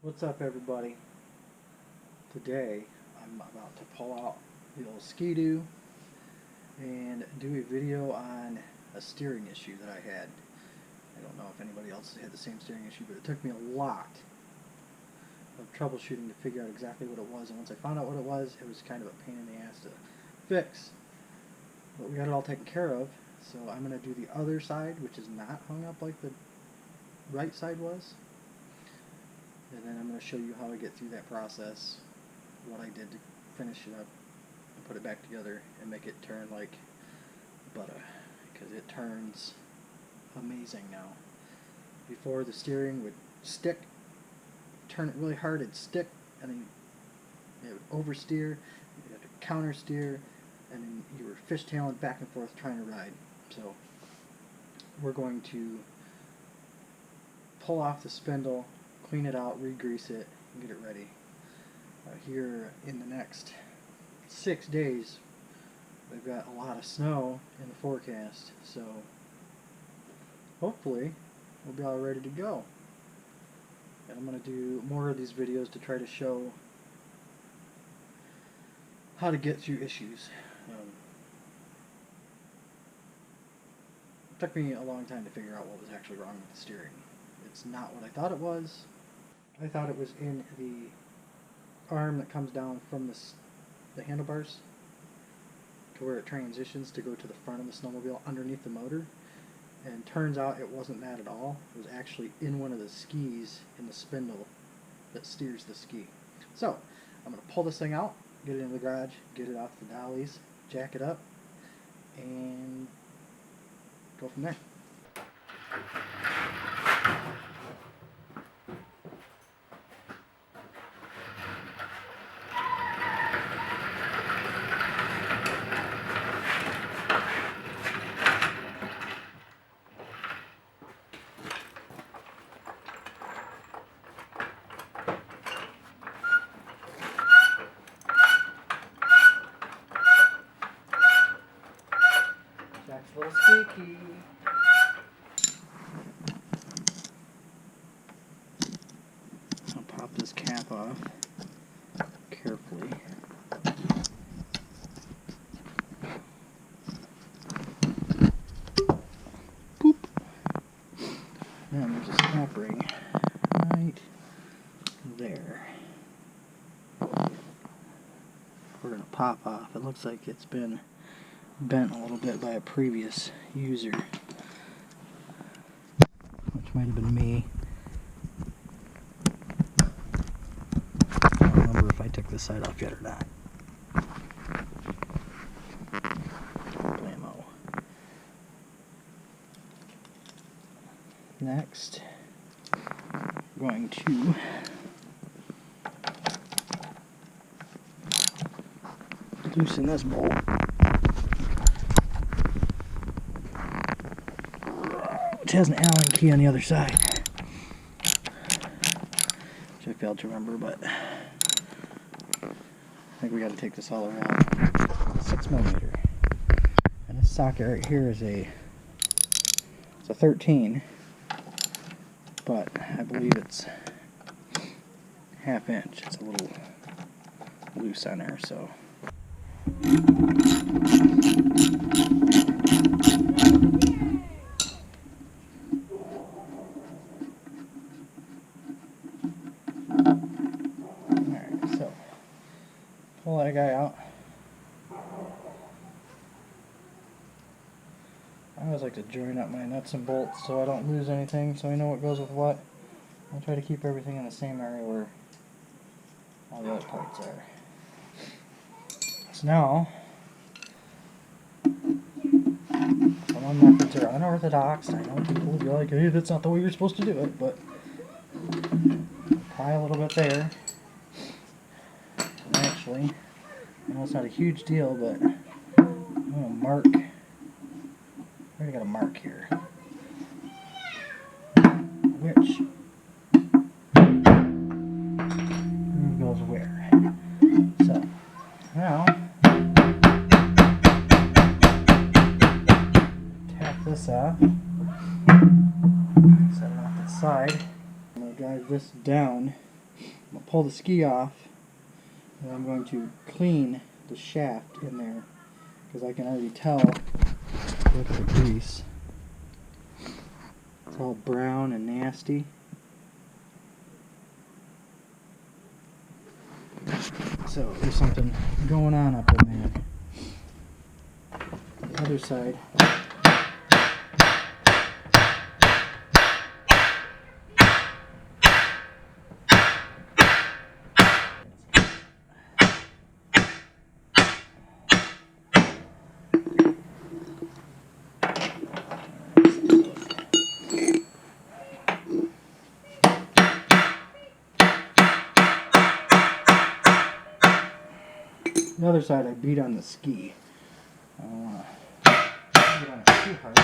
What's up, everybody? Today I'm about to pull out the old Skidoo and do a video on a steering issue that I had. I don't know if anybody else had the same steering issue, but it took me a lot of troubleshooting to figure out exactly what it was, and once I found out what it was kind of a pain in the ass to fix. But we got it all taken care of, so I'm going to do the other side, which is not hung up like the right side was. And then I'm going to show you how I get through that process, what I did to finish it up and put it back together and make it turn like butter, because it turns amazing now. Before, the steering would stick, turn it really hard, it'd stick, and then it would oversteer, you had to counter steer, and then you were fishtailing back and forth trying to ride. So we're going to pull off the spindle, clean it out, re-grease it, and get it ready. Here in the next 6 days, we've got a lot of snow in the forecast, so hopefully we'll be all ready to go. And I'm going to do more of these videos to try to show how to get through issues. It took me a long time to figure out what was actually wrong with the steering. It's not what I thought it was. I thought it was in the arm that comes down from the handlebars to where it transitions to go to the front of the snowmobile underneath the motor, and turns out it wasn't that at all. It was actually in one of the skis in the spindle that steers the ski. So I'm going to pull this thing out, get it into the garage, get it off the dollies, jack it up, and go from there. Jack's a little squeaky. I'll pop this cap off carefully. Boop. Then there's a snap ring right there. We're going to pop off. It looks like it's been bent a little bit by a previous user, which might have been me. I don't remember if I took this side off yet or not. Blammo. Next, I'm going to loosen this bolt, which has an Allen key on the other side, which I failed to remember, but I think we got to take this all around. 6mm, and this socket right here is it's a 13, but I believe it's 1/2 inch. It's a little loose on there, so. Alright, so pull that guy out. I always like to join up my nuts and bolts so I don't lose anything, so I know what goes with what. I try to keep everything in the same area where all the other parts are. So now, some methods are unorthodox. I know people will be like, hey, that's not the way you're supposed to do it, but apply a little bit there. And actually, I know it's not a huge deal, but I'm going to mark. I already got a mark here. Which goes where? So, now, tap this off, set it off to the side. I'm going to drive this down I'm going to pull the ski off, and I'm going to clean the shaft in there, because I can already tell, look at the grease. It's all brown and nasty. So there's something going on up in there. The other side. The other side I beat on the ski. I don't want to beat on it too hard.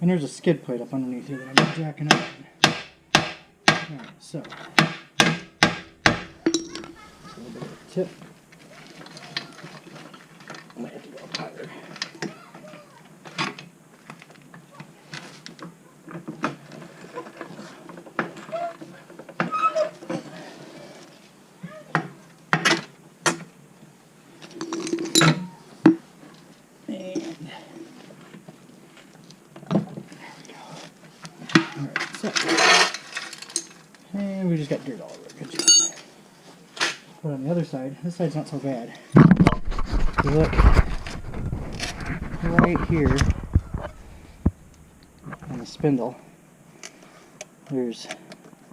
And there's a skid plate up underneath here that I'm jacking up. Alright, so just a little bit of a tip. I might have to go up higher. And we just got dirt all over it. Good job. But on the other side, this side's not so bad. You look right here on the spindle. There's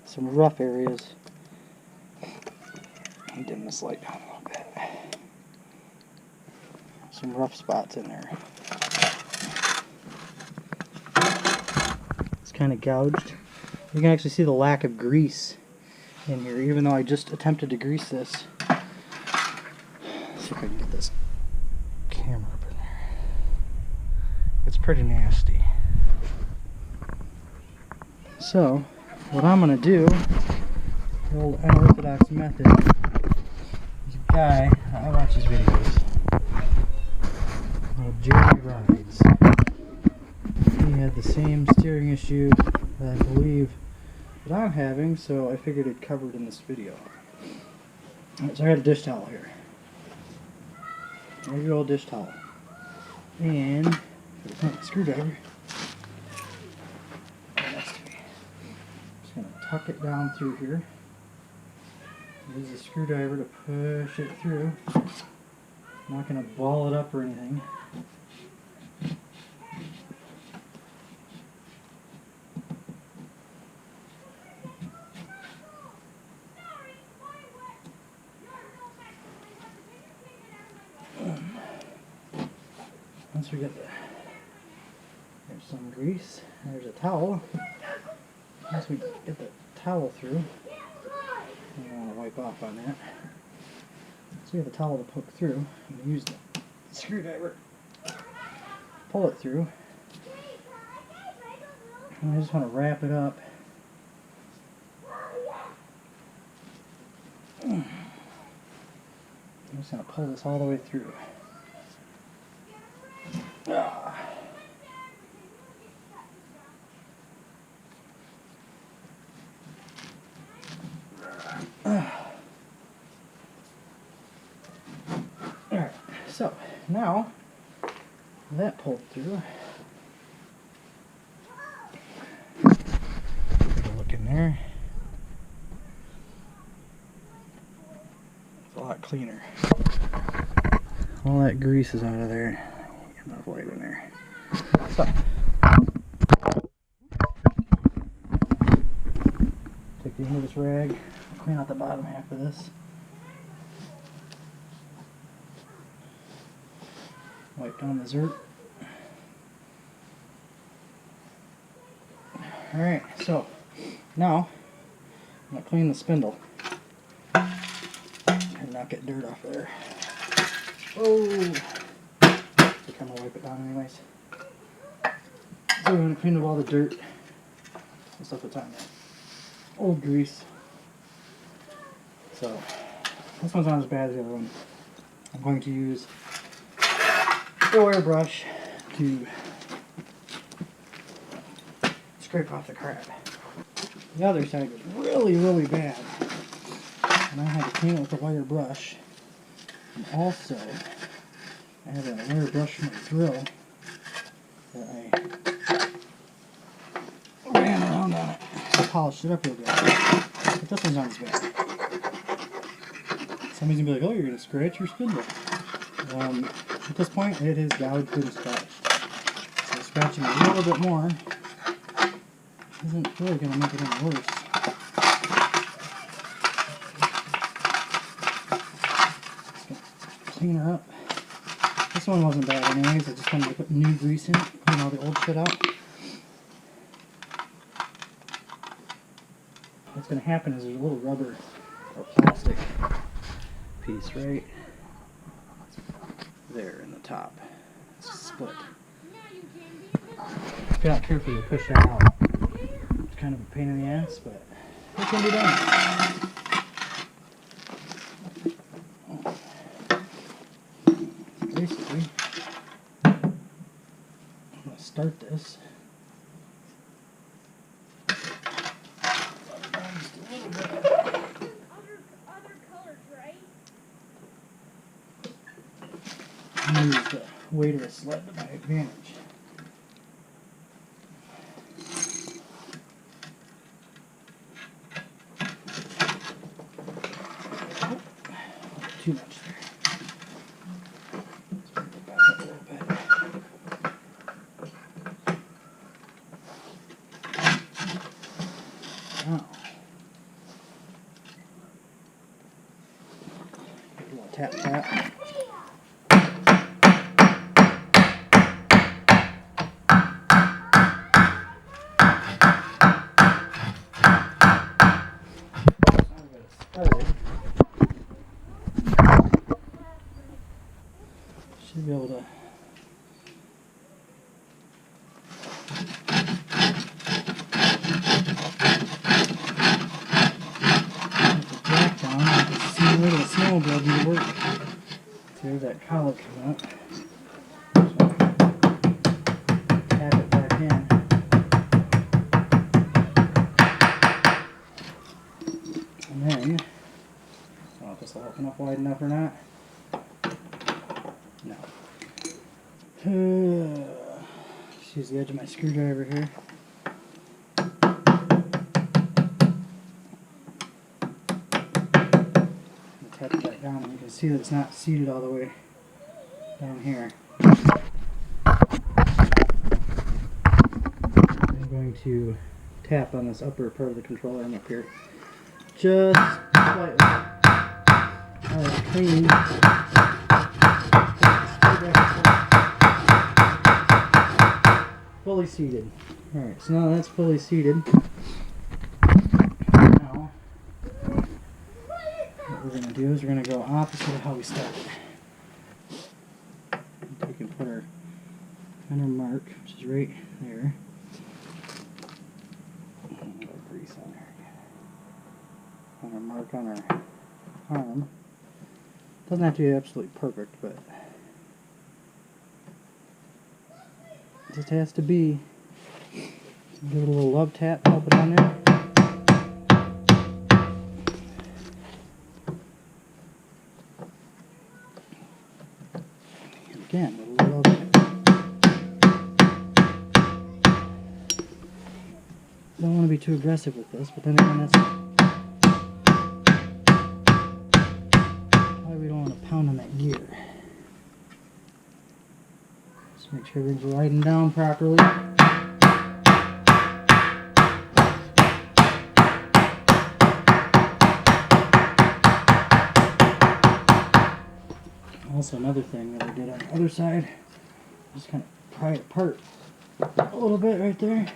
some rough areas. Let me dim this light down a little bit. Some rough spots in there. It's kind of gouged. You can actually see the lack of grease in here, even though I just attempted to grease this. Let's see if I can get this camera up in there. It's pretty nasty. So, what I'm going to do, the old unorthodox method, there's a guy, I watch his videos, called Jerry Rides. He had the same steering issue that I believe that I'm having, so I figured it covered in this video. Alright, so I got a dish towel here. There's your old dish towel. And a screwdriver next to me. Just going to tuck it down through here. Use the screwdriver to push it through. I'm not going to ball it up or anything. Once we get there's some grease, there's a towel. Once we get the towel through, I don't want to wipe off on that. So we have a towel to poke through. I'm going to use the screwdriver, pull it through. And I just want to wrap it up. I'm just going to pull this all the way through. Alright, so now that pulled through. Take a look in there. It's a lot cleaner. All that grease is out of there. Get enough light in there. So, take the end of this rag, clean out the bottom half of this. Wipe down the dirt. Alright, so now I'm going to clean the spindle and not get dirt off there. Oh! I kind of wipe it down anyways. So we're going to clean up all the dirt and stuff that's on there. Old grease. So this one's not as bad as the other one. I'm going to use the wire brush to scrape off the crap. The other side was really, really bad, and I had to clean it with a wire brush. And also, I have a wire brush from my drill that I ran around on it. I polished it up real good. But this one's not as bad. Somebody's gonna be like, "Oh, you're gonna scratch your spindle." At this point, it is gouged and scratched. So scratching a little bit more isn't really gonna make it any worse. Just gonna clean her up. This one wasn't bad anyways. I just wanted to put new grease in it, clean all the old shit out. What's going to happen is there's a little rubber or plastic piece right there in the top. It's split. If you're not careful, you push that out. It's kind of a pain in the ass, but it can be done. Basically, I'm going to start this. I'm going to use the weight of the sled to my advantage. Oh, too much there. Let's bring it back up a little bit. Now, give it a little tap tap. Should be able to put the jack down. I can see a little snowmobile do the work. There's that collar come up. So tap it back in. And then, I don't know if this will open up wide enough or not. No. Just use the edge of my screwdriver here. Tap it back down, and you can see that it's not seated all the way down here. I'm going to tap on this upper part of the controller arm up here. Just slightly. Alright, clean. Fully seated. Alright, so now that's fully seated. Now, what we're going to do is we're going to go opposite of how we started. We can put our center mark, which is right there. A little grease on there again. On our mark on our arm. Doesn't have to be absolutely perfect, but it just has to be. Give it a little love tap, help it on there. And again, a little love tap. Don't want to be too aggressive with this, but then again, that's why we don't want to pound on that gear. Just make sure everything's riding down properly. Also, another thing that I did on the other side, just kind of pry it apart a little bit right there.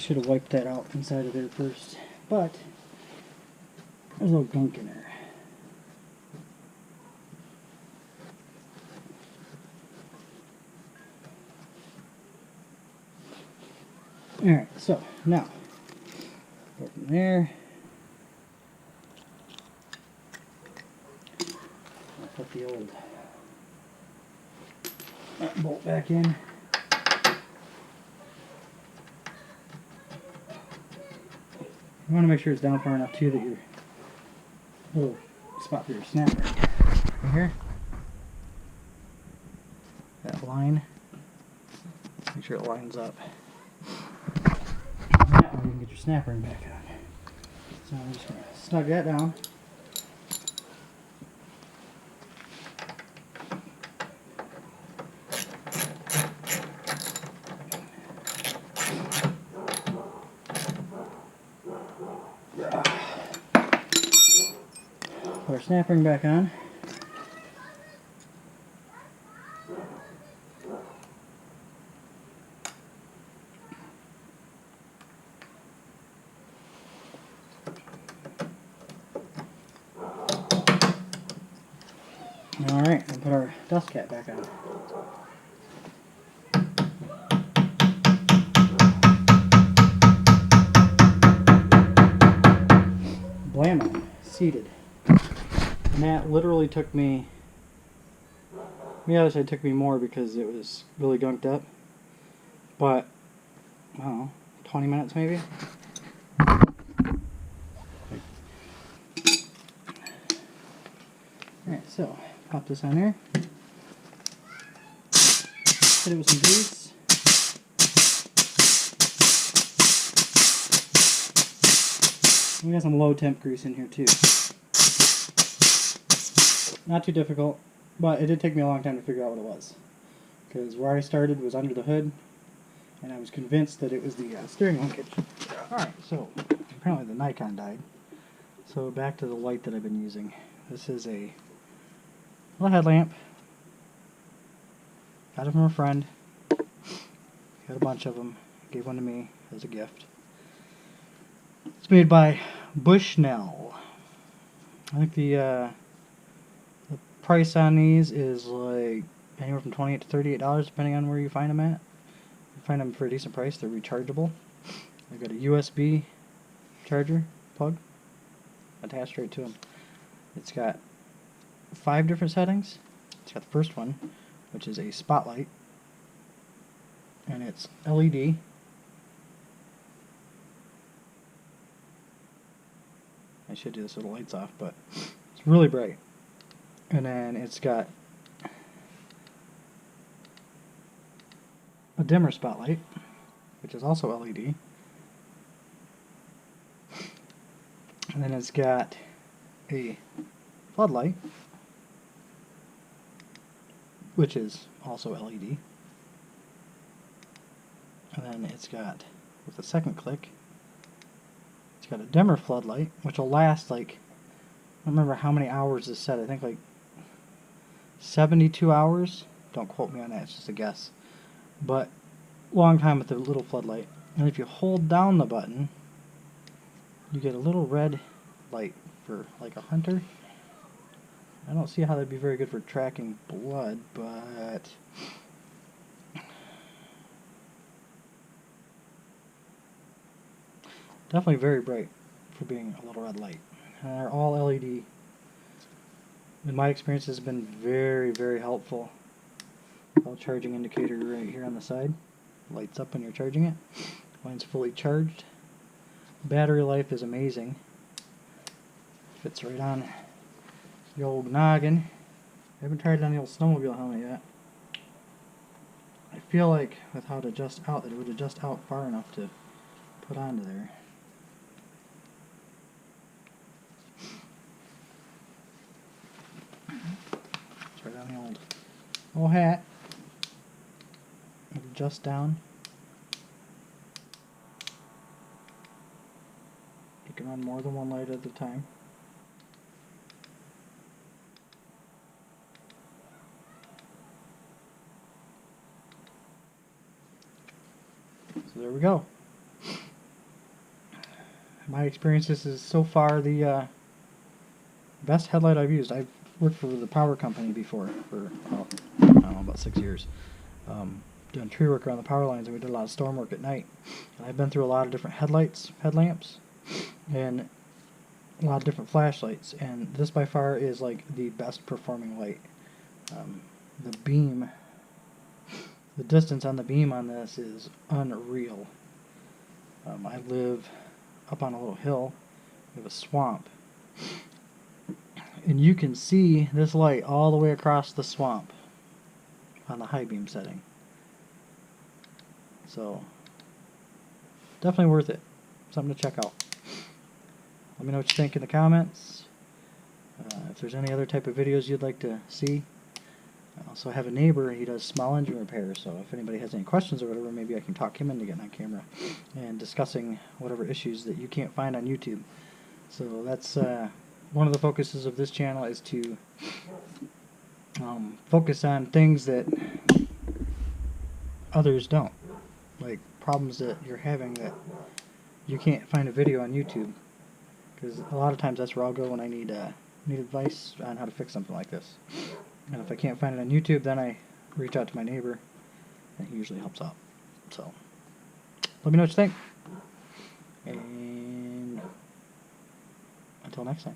should have wiped that out inside of there first, but there's a little gunk in there. Alright, so now go from there. I'll put the old nut bolt back in. You want to make sure it's down far enough too that your little spot for your snapper right here, that line, make sure it lines up. And that way you can get your snapper back on. So I'm just going to snug that down. Put our snap ring back on. Alright, and put our dust cap back on. Blammo, seated. And that literally took me, the other side took me more because it was really gunked up. But, I don't know, 20 minutes maybe? Alright, so, pop this on there. Hit it with some grease. We got some low temp grease in here too. Not too difficult, but it did take me a long time to figure out what it was. Because where I started was under the hood, and I was convinced that it was the steering linkage. Alright, so apparently the Nikon died. So back to the light that I've been using. This is a little headlamp. Got it from a friend. Got a bunch of them. Gave one to me as a gift. It's made by Bushnell. I think the price on these is like anywhere from $28 to $38 depending on where you find them at. You find them for a decent price. They're rechargeable. They've got a USB charger plug attached right to them. It's got 5 different settings. It's got the first one, which is a spotlight, and it's LED. I should do this with the lights off, but it's really bright. And then it's got a dimmer spotlight, which is also LED. And then it's got a floodlight, which is also LED. And then it's got, with the second click, it's got a dimmer floodlight, which will last like, I don't remember how many hours this set, I think like 72 hours. Don't quote me on that, it's just a guess. But long time with the little floodlight. And if you hold down the button, you get a little red light for like a hunter. I don't see how that'd be very good for tracking blood, but definitely very bright for being a little red light. And they're all LED. In my experience, has been very, very helpful. Little charging indicator right here on the side. Lights up when you're charging it. Mine's fully charged. Battery life is amazing. Fits right on the old noggin. I haven't tried it on the old snowmobile helmet yet. I feel like with how it adjusts out, that it would adjust out far enough to put onto there. It's right on the old hat. It'll adjust down. You can run more than one light at a time. So there we go. my experience, this is so far the best headlight I've used. I've worked for the power company before for, well, I don't know, about 6 years. Doing tree work around the power lines, and we did a lot of storm work at night. And I've been through a lot of different headlamps, and a lot of different flashlights, and this by far is like the best performing light. The beam, the distance on the beam on this is unreal. I live up on a little hill. We have a swamp, and you can see this light all the way across the swamp on the high beam setting. So definitely worth it. Something to check out. Let me know what you think in the comments. If there's any other type of videos you'd like to see. I also have a neighbor, he does small engine repairs, so if anybody has any questions or whatever, maybe I can talk him into getting on camera and discussing whatever issues that you can't find on YouTube. So that's one of the focuses of this channel, is to focus on things that others don't. Like problems that you're having that you can't find a video on YouTube. Because a lot of times that's where I'll go when I need advice on how to fix something like this. And if I can't find it on YouTube, then I reach out to my neighbor, and he usually helps out. So let me know what you think. And until next time.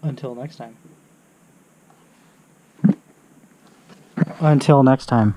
Until next time. Until next time.